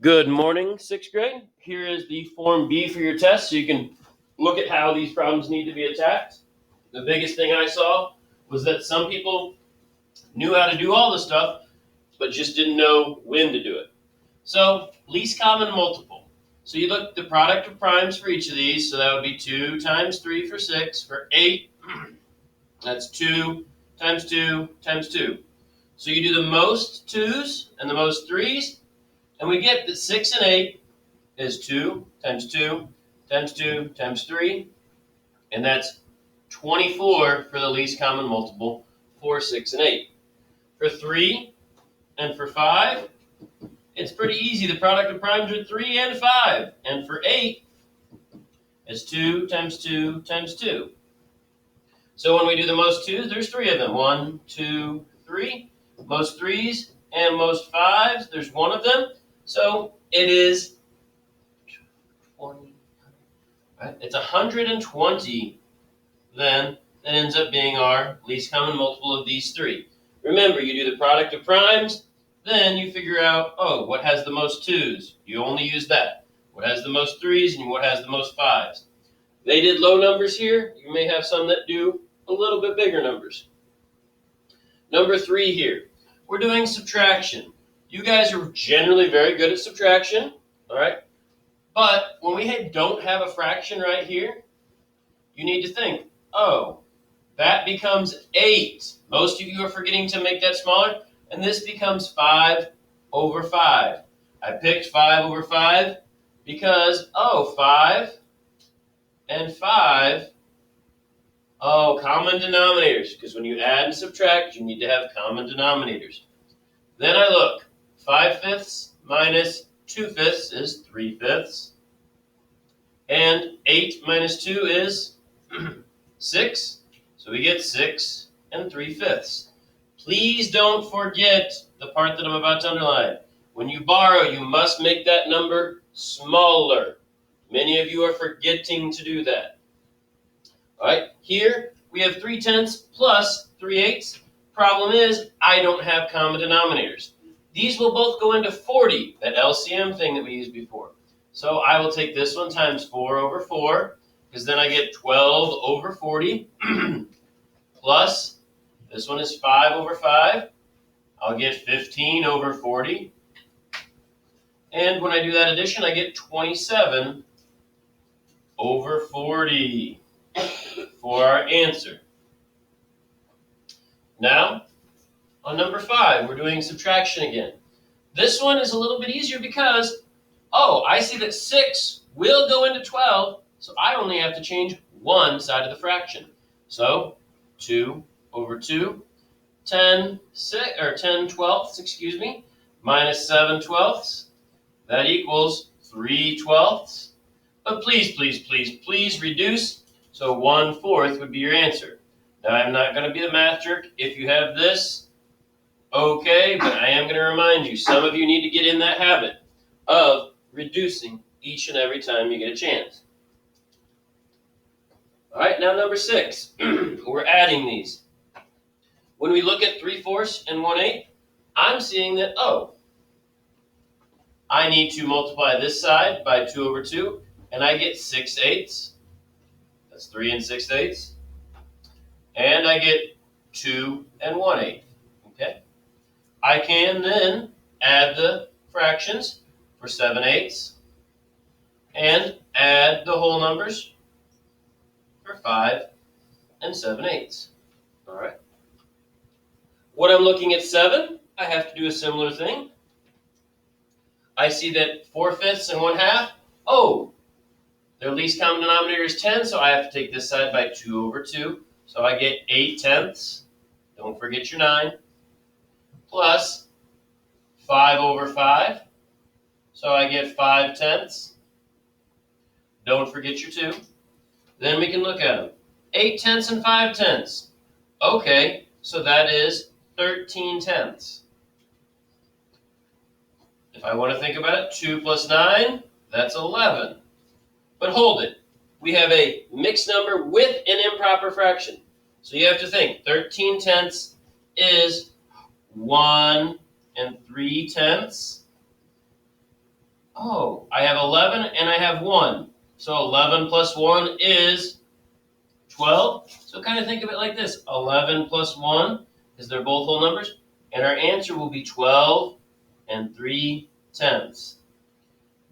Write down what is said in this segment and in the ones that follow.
Good morning, sixth grade. Here is the Form B for your test, so you can look at how these problems need to be attacked. The biggest thing I saw was that some people knew how to do all the stuff, but just didn't know when to do it. So, least common multiple. So you look at the product of primes for each of these, so that would be 2 times 3 for 6. For 8, that's 2 times 2 times 2. So you do the most 2's and the most 3's, and we get that 6 and 8 is 2 times 2 times 2 times 3, and that's 24 for the least common multiple for 6 and 8. For 3 and for 5, it's pretty easy. The product of primes are 3 and 5. And for 8, it's 2 times 2 times 2. So when we do the most 2's, there's 3 of them. 1, 2, 3. Most 3's and most 5's, there's 1 of them. So it is 20. Right? It's 120 then that ends up being our least common multiple of these 3. Remember, you do the product of primes, then you figure out, what has the most 2's? You only use that. What has the most 3's and what has the most 5's? They did low numbers here. You may have some that do a little bit bigger numbers. Number 3 here. We're doing subtraction. You guys are generally very good at subtraction, all right? But when we don't have a fraction right here, you need to think, that becomes 8. Most of you are forgetting to make that smaller, and this becomes 5 over 5. I picked 5 over 5 because, 5 and 5, common denominators, because when you add and subtract, you need to have common denominators. Then I look, 5/5 minus 2/5 is 3/5, and 8 minus 2 is 6, so we get 6 and 3/5. Please don't forget the part that I'm about to underline. When you borrow, you must make that number smaller. Many of you are forgetting to do that. All right, here we have 3/10 plus 3/8. Problem is, I don't have common denominators. These will both go into 40, that LCM thing that we used before. So I will take this one times 4 over 4, because then I get 12 over 40, plus this one is 5 over 5. I'll get 15 over 40. And when I do that addition, I get 27 over 40 for our answer. Now, on number 5, we're doing subtraction again. This one is a little bit easier because, I see that 6 will go into 12, so I only have to change one side of the fraction. So 2 over 2, 10 twelfths, minus 7 twelfths. That equals 3 twelfths. But please reduce. So 1/4 would be your answer. Now, I'm not going to be the math jerk. If you have this, okay, but I am going to remind you, some of you need to get in that habit of reducing each and every time you get a chance. All right, now number 6. We're adding these. When we look at 3/4 and 1/8, I'm seeing that, I need to multiply this side by 2 over 2, and I get 6/8. That's 3 and 6/8. And I get 2 and 1/8. Okay? I can then add the fractions for 7/8 and add the whole numbers for 5 and 7/8. All right. When I'm looking at 7, I have to do a similar thing. I see that 4/5 and 1/2, their least common denominator is 10, so I have to take this side by 2 over 2. So I get 8/10. Don't forget your 9. Plus 5 over 5. So I get 5/10. Don't forget your 2. Then we can look at them. 8/10 and 5/10. Okay, so that is 13/10. If I want to think about it, 2 plus 9, that's 11. But hold it. We have a mixed number with an improper fraction. So you have to think, 13/10 is 1 3/10. oh, I have 11 and I have 1. So 11 plus 1 is 12. So kind of think of it like this. 11 plus 1, because they're both whole numbers. And our answer will be 12 and 3/10.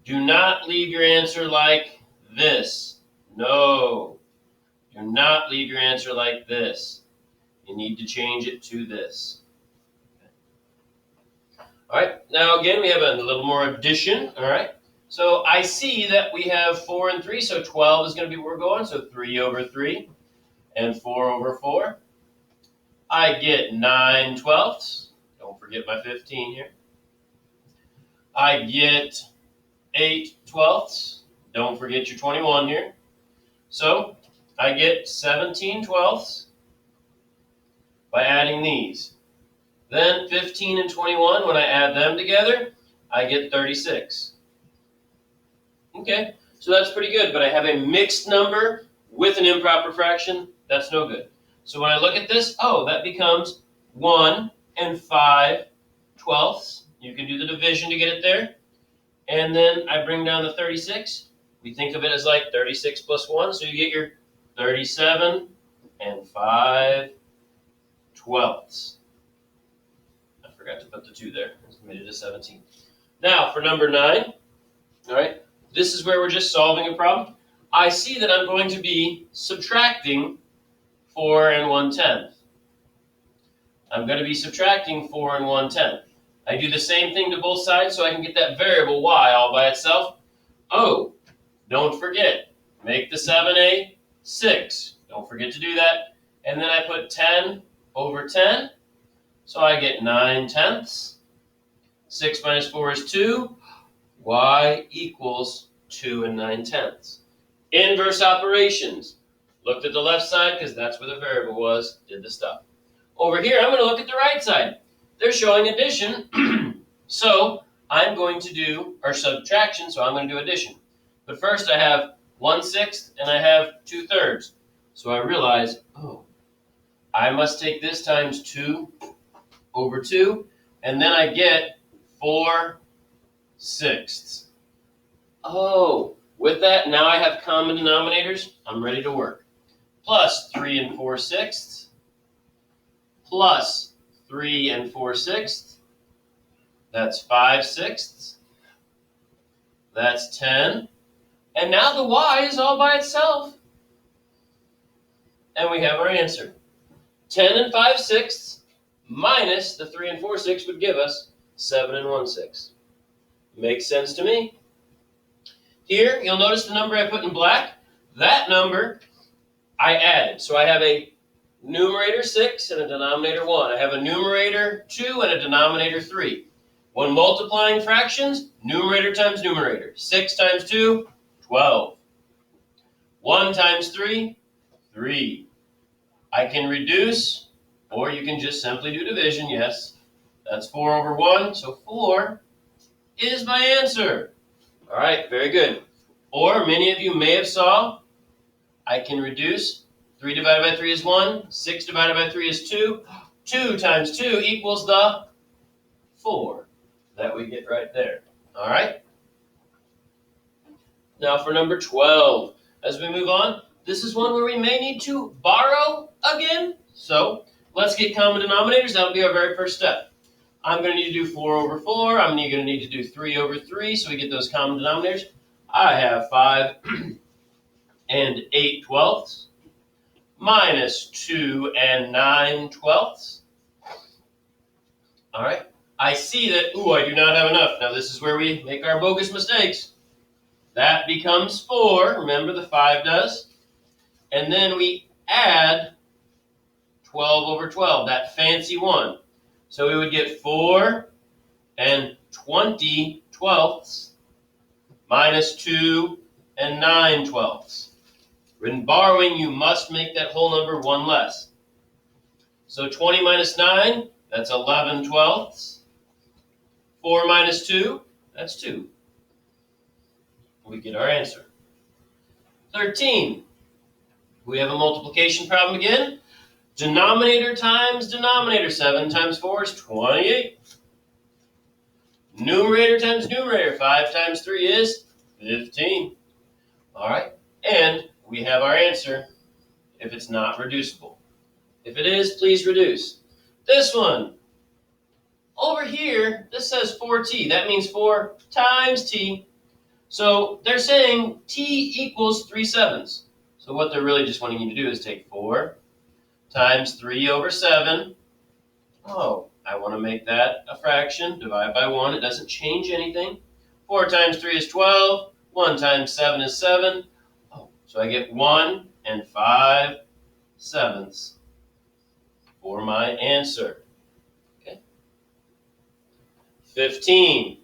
Do not leave your answer like this. No. Do not leave your answer like this. You need to change it to this. All right, now again, we have a little more addition. All right, so I see that we have 4 and 3, so 12 is going to be where we're going. So 3 over 3 and 4 over 4. I get 9/12. Don't forget my 15 here. I get 8/12. Don't forget your 21 here. So I get 17/12 by adding these. Then 15 and 21, when I add them together, I get 36. Okay, so that's pretty good, but I have a mixed number with an improper fraction. That's no good. So when I look at this, oh, that becomes 1 and 5/12. You can do the division to get it there. And then I bring down the 36. We think of it as like 36 plus 1, so you get your 37 and 5/12. I forgot to put the 2 there. I made it a 17. Now for number 9, all right, this is where we're just solving a problem. I see that I'm going to be subtracting 4 and 1/10. I'm going to be subtracting 4 and 1/10. I do the same thing to both sides so I can get that variable y all by itself. Oh, don't forget, make the 7 a 6. Don't forget to do that. And then I put 10 over 10. So I get 9/10. 6 minus 4 is 2. Y equals 2 and 9/10. Inverse operations. Looked at the left side because that's where the variable was. Did the stuff. Over here, I'm going to look at the right side. They're showing addition. So I'm going to do, or subtraction, so I'm going to do addition. But first I have 1/6 and I have 2/3. So I realize, oh, I must take this times 2 over 2, and then I get 4/6. Oh, with that, now I have common denominators. I'm ready to work. Plus 3 and 4/6, plus 3 and 4/6. That's 5/6. That's 10. And now the y is all by itself. And we have our answer. 10 and 5/6 minus the 3 and 4/6 would give us 7 and 1/6. Makes sense to me. Here, you'll notice the number I put in black. That number I added. So I have a numerator 6 and a denominator 1. I have a numerator 2 and a denominator 3. When multiplying fractions, numerator times numerator. 6 times 2, 12. 1 times 3, 3. I can reduce, or you can just simply do division, yes. That's 4 over 1, so 4 is my answer. All right, very good. Or many of you may have saw, I can reduce. 3 divided by 3 is 1. 6 divided by 3 is 2. 2 times 2 equals the 4 that we get right there. All right? Now for number 12. As we move on, this is one where we may need to borrow again. So let's get common denominators. That'll be our very first step. I'm going to need to do 4 over 4. I'm going to need to do 3 over 3 so we get those common denominators. I have 5 and 8/12 minus 2 and 9/12. All right. I see that, I do not have enough. Now this is where we make our bogus mistakes. That becomes 4. Remember, the 5 does. And then we add 12 over 12, that fancy one. So we would get 4 and 20/12 minus 2 and 9/12. When borrowing, you must make that whole number 1 less. So 20 minus 9, that's 11/12. 4 minus 2, that's 2. We get our answer. 13. We have a multiplication problem again. Denominator times denominator. 7 times 4 is 28. Numerator times numerator. 5 times 3 is 15. All right. And we have our answer if it's not reducible. If it is, please reduce. This one, over here, this says 4t. That means 4 times t. So they're saying t equals 3/7. So what they're really just wanting you to do is take 4 times 3 over 7. Oh, I want to make that a fraction. Divide by 1. It doesn't change anything. 4 times 3 is 12. 1 times 7 is 7. Oh, so I get 1 and 5/7 for my answer. Okay. 15.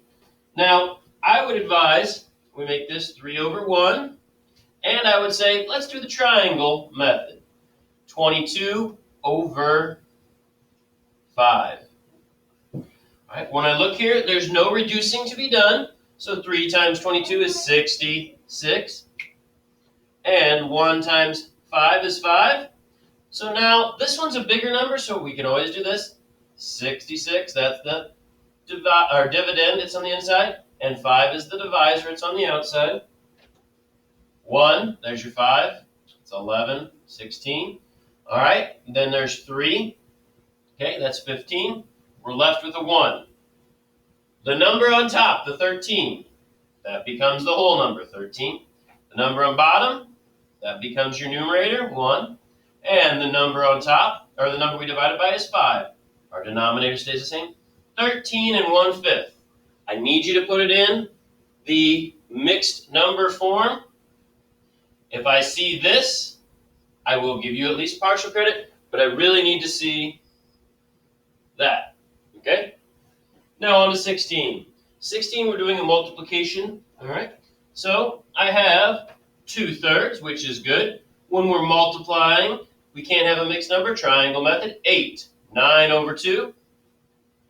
Now, I would advise we make this 3 over 1. And I would say, let's do the triangle method. 22 over 5. All right, when I look here, there's no reducing to be done. So 3 times 22 is 66. And 1 times 5 is 5. So now this one's a bigger number, so we can always do this. 66, that's the dividend, it's on the inside. And 5 is the divisor, it's on the outside. 1, there's your 5. It's 11, 16. All right, then there's 3. Okay, that's 15. We're left with a 1. The number on top, the 13, that becomes the whole number, 13. The number on bottom, that becomes your numerator, 1. And the number on top, or the number we divided by, is 5. Our denominator stays the same. 13 and 1/5. I need you to put it in the mixed number form. If I see this, I will give you at least partial credit, but I really need to see that. Okay? Now on to 16. 16, we're doing a multiplication. All right? So I have 2/3, which is good. When we're multiplying, we can't have a mixed number. Triangle method. 8. 9 over 2.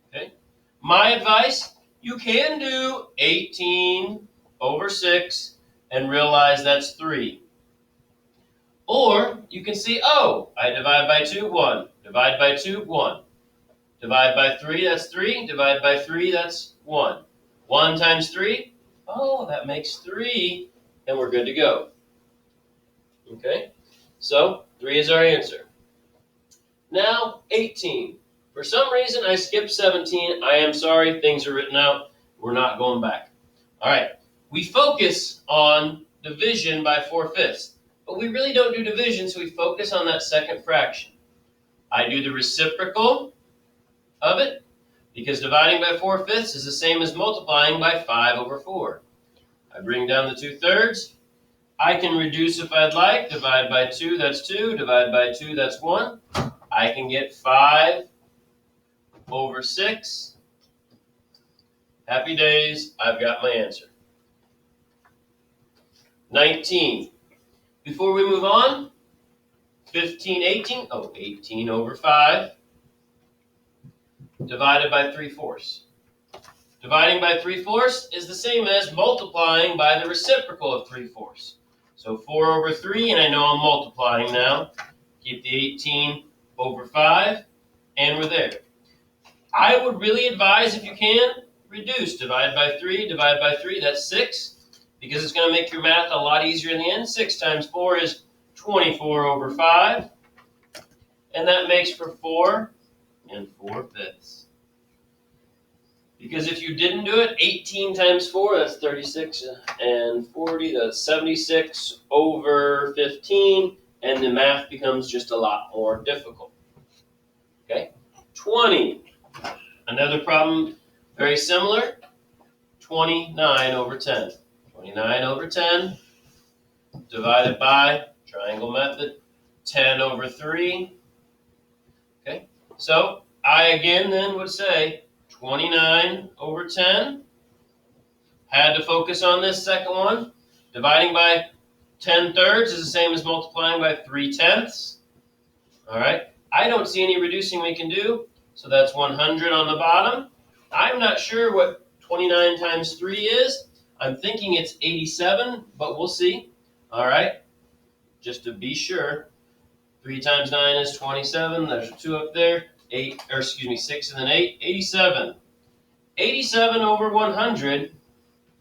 Okay? My advice, you can do 18 over 6 and realize that's 3. Or you can see, oh, I divide by 2, 1. Divide by 2, 1. Divide by 3, that's 3. Divide by 3, that's 1. 1 times 3, oh, that makes 3, and we're good to go. Okay, so 3 is our answer. Now, 18. For some reason, I skipped 17. I am sorry, things are written out. We're not going back. All right, we focus on division by 4/5. But we really don't do division, so we focus on that second fraction. I do the reciprocal of it, because dividing by 4/5 is the same as multiplying by 5 over 4. I bring down the 2/3. I can reduce if I'd like. Divide by 2, that's 2. Divide by 2, that's 1. I can get 5 over 6. Happy days, I've got my answer. 19. Before we move on, 15, 18. Oh, 18 over 5. Divided by 3/4. Dividing by 3/4 is the same as multiplying by the reciprocal of 3/4. So 4 over 3, and I know I'm multiplying now. Keep the 18 over 5, and we're there. I would really advise, if you can, reduce. Divide by 3, divide by 3, that's 6. Because it's going to make your math a lot easier in the end. 6 times 4 is 24 over 5. And that makes for 4 and 4/5. Because if you didn't do it, 18 times 4, that's 36, and 40, that's 76 over 15, and the math becomes just a lot more difficult. Okay? 20. Another problem very similar. 29 over 10. 29 over 10 divided by, triangle method, 10 over 3. Okay? So I again then would say 29 over 10. Had to focus on this second one. Dividing by 10/3 is the same as multiplying by 3/10. All right. I don't see any reducing we can do, so that's 100 on the bottom. I'm not sure what 29 times 3 is. I'm thinking it's 87, but we'll see. All right. Just to be sure. 3 times 9 is 27. There's a 2 up there. 6 and then 8. 87. 87 over 100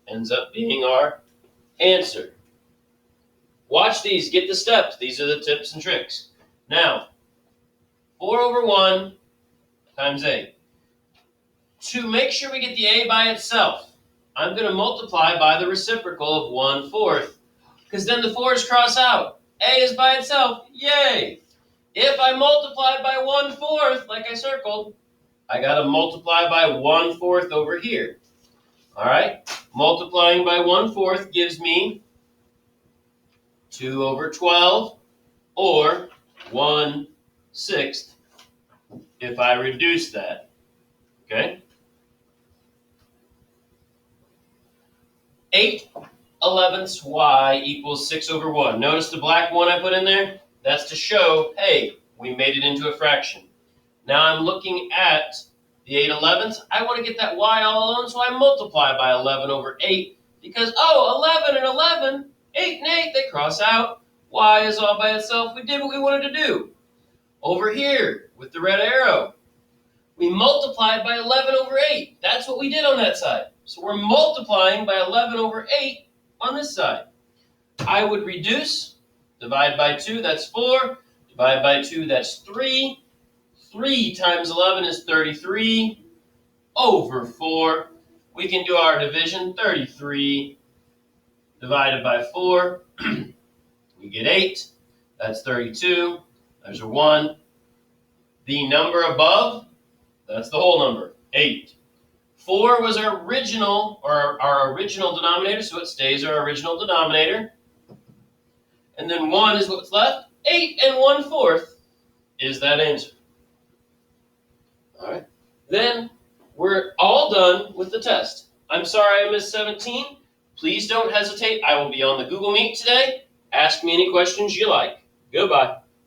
ends up being our answer. Watch these, get the steps. These are the tips and tricks. Now, 4 over 1 times 8. To make sure we get the a by itself, I'm going to multiply by the reciprocal of 1/4, because then the 4's cross out. A is by itself, yay! If I multiply by 1/4, like I circled, I got to multiply by 1/4 over here. All right? Multiplying by 1/4 gives me 2 over 12, or 1/6 if I reduce that. Okay? 8/11 y equals 6 over 1. Notice the black one I put in there? That's to show, hey, we made it into a fraction. Now I'm looking at the 8/11. I want to get that y all alone, so I multiply by 11 over 8 because, 11 and 11, 8 and 8, they cross out. Y is all by itself. We did what we wanted to do. Over here, with the red arrow, we multiplied by 11 over 8. That's what we did on that side. So we're multiplying by 11 over 8 on this side. I would reduce, divide by 2, that's 4. Divide by 2, that's 3. 3 times 11 is 33 over 4. We can do our division, 33 divided by 4. We get 8. That's 32. There's a 1. The number above, that's the whole number, 8. 4 was our original denominator, so it stays our original denominator. And then 1 is what's left. 8 and 1/4 is that answer. All right. Then we're all done with the test. I'm sorry I missed 17. Please don't hesitate. I will be on the Google Meet today. Ask me any questions you like. Goodbye.